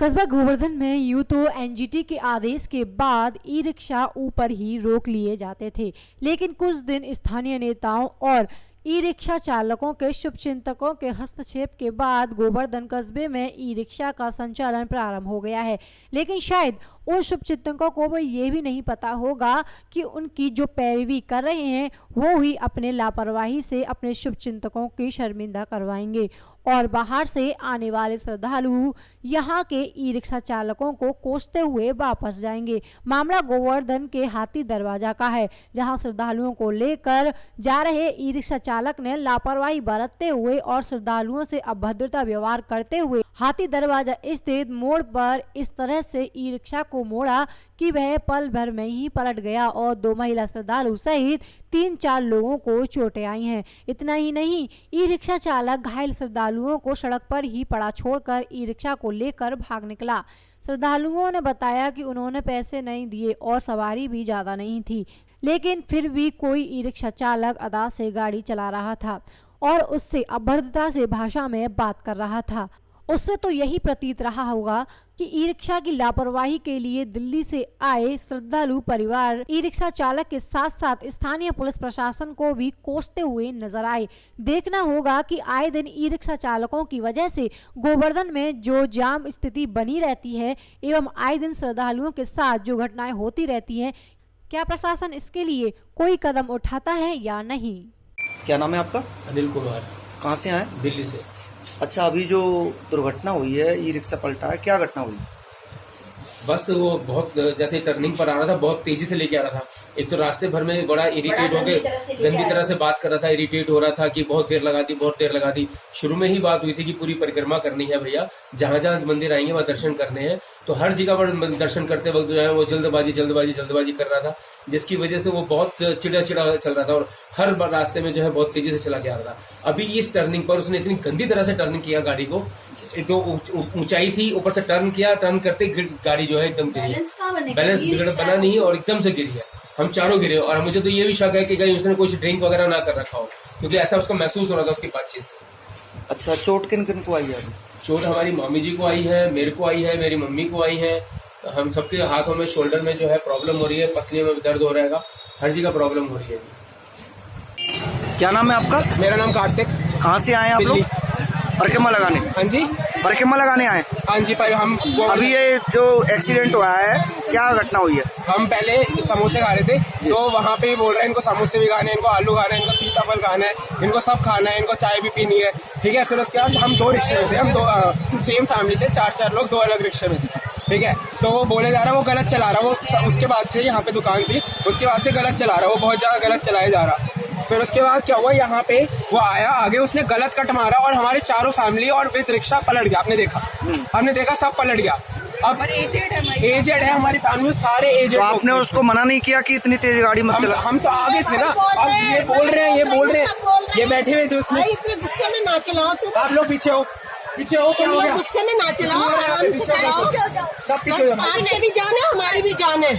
कस्बा गोवर्धन में यूं तो एनजीटी के आदेश के बाद ई रिक्शा ऊपर ही रोक लिए जाते थे, लेकिन कुछ दिन स्थानीय नेताओं और ई रिक्शा चालकों के शुभचिंतकों के हस्तक्षेप के बाद गोवर्धन कस्बे में ई रिक्शा का संचालन प्रारंभ हो गया है। लेकिन शायद उन शुभचिंतकों को वो ये भी नहीं पता होगा कि उनकी जो पैरवी कर रहे हैं वो ही अपने लापरवाही से अपने शुभचिंतकों की शर्मिंदा करवाएंगे और बाहर से आने वाले श्रद्धालु यहाँ के ई रिक्शा चालकों को कोसते हुए वापस जाएंगे। मामला गोवर्धन के हाथी दरवाजा का है, जहाँ श्रद्धालुओं को लेकर जा रहे ई रिक्शा चालक ने लापरवाही बरतते हुए और श्रद्धालुओं से अभद्रता व्यवहार करते हुए हाथी दरवाजा स्थित मोड़ पर इस तरह से ई रिक्शा को मोड़ा कि वह पल भर में ही पलट गया और 2 महिला श्रद्धालु सहित 3-4 लोगों को चोटें आई हैं। इतना ही नहीं, ई रिक्शा चालक घायल श्रद्धालुओं को सड़क पर ही पड़ा छोड़कर ई रिक्शा को लेकर भाग निकला। श्रद्धालुओं ने बताया कि उन्होंने पैसे नहीं दिए और सवारी भी ज्यादा नहीं थी, लेकिन फिर भी कोई ई रिक्शा चालक अदा से गाड़ी चला रहा था और उससे अभद्रता से भाषा में बात कर रहा था। उससे तो यही प्रतीत रहा होगा कि ई रिक्शा की लापरवाही के लिए दिल्ली से आए श्रद्धालु परिवार ई रिक्शा चालक के साथ साथ स्थानीय पुलिस प्रशासन को भी कोसते हुए नजर आए। देखना होगा कि आए दिन ई रिक्शा चालकों की वजह से गोवर्धन में जो जाम स्थिति बनी रहती है एवं आए दिन श्रद्धालुओं के साथ जो घटनाएं होती रहती हैं, क्या प्रशासन इसके लिए कोई कदम उठाता है या नहीं। क्या नाम है आपका? अनिल कुमार। कहाँ से आए? दिल्ली से। अच्छा, अभी जो दुर्घटना हुई है, ई रिक्शा पलटा है, क्या घटना हुई? बस वो बहुत जैसे टर्निंग पर आ रहा था, बहुत तेजी से लेके आ रहा था। एक तो रास्ते भर में बड़ा इरिटेट हो गए, गंदी तरह से बात कर रहा था, इरिटेट हो रहा था कि बहुत देर लगा दी। शुरू में ही बात हुई थी कि पूरी परिक्रमा करनी है भैया, जहां जहां मंदिर आएंगे वहां दर्शन करने हैं। तो हर जगह पर दर्शन करते वक्त जो है वो जल्दबाजी कर रहा था, जिसकी वजह से वो बहुत चिड़ा चल रहा था और हर रास्ते में जो है बहुत तेजी से चला के आ रहा था। अभी इस टर्निंग पर उसने इतनी गंदी तरह से टर्न किया गाड़ी को, एक तो ऊंचाई थी, ऊपर से टर्न करते गाड़ी जो है एकदम गिरी, बैलेंस बना नहीं और एकदम से गिरी है। हम चारों गिरे और मुझे तो ये भी शक है कि कहीं उसने कुछ ड्रिंक वगैरह ना कर रखा हो, क्योंकि ऐसा उसको महसूस हो रहा था उसकी बातचीत से। अच्छा, चोट किन किन को आई है? चोट हमारी मामी जी को आई है, मेरे को आई है, मेरी मम्मी को आई है। हम सबके हाथों में, शोल्डर में जो है प्रॉब्लम हो रही है, पसलियों में दर्द हो रहेगा, हर जगह प्रॉब्लम हो रही है। क्या नाम है आपका? मेरा नाम कार्तिक। कहाँ से आए आप लोग? परिक्रमा लगाने। हाँ जी, परिक्रमा लगाने आए? हाँ जी। पर हम अभी ये जो एक्सीडेंट हुआ है, क्या घटना हुई है? हम पहले समोसे खा रहे थे, तो वहाँ पे बोल रहे हैं इनको समोसे भी खाने हैं, इनको आलू खाना है, इनको सीताफल खाना है, इनको सब खाना है, इनको चाय भी पीनी है, ठीक है। फिर उसके बाद हम 2 रिक्शे में थे, हम 2 सेम फैमिली से 4 लोग 2 अलग रिक्शे में थे, ठीक है। तो वो बोले जा रहा, वो गलत चला रहा, वो उसके बाद से यहाँ पे दुकान थी, उसके बाद से गलत चला रहा, वो बहुत ज्यादा गलत चलाया जा रहा। फिर उसके बाद क्या हुआ, यहाँ पे वो आया आगे, उसने गलत कट मारा और हमारे चारों फैमिली और विद रिक्शा पलट गया। आपने देखा सब पलट गया। अब एजेड है हमारी फैमिली, सारे एजेड। तो आपने उसको मना नहीं किया कि इतनी तेज गाड़ी मत चला? हम तो आगे थे ना। अब ये बोल रहे हैं, ये बैठे हुए थे उसमें। इतने गुस्से में ना चलाओ तुम। आप लोग पीछे हो, क्या हो गया? गुस्से में ना चलाओ, आराम से चलाओ। सब पीछे हो। आपकी भी जान है, हमारी भी जान है,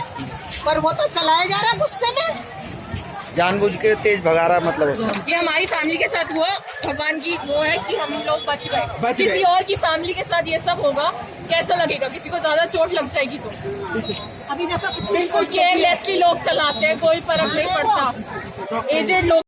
पर वो तो चलाया जा रहा है गुस्से में, जानबूझ के तेज भगा रहा है। मतलब ये हमारी फैमिली के साथ हुआ, भगवान की वो है कि हम लोग बच गए। किसी और की फैमिली के साथ ये सब होगा, कैसा लगेगा? किसी को ज्यादा चोट लग जाएगी तो अभी देखो बिल्कुल केयरलेसली लोग चलाते हैं, कोई फर्क नहीं पड़ता। एजेड लोग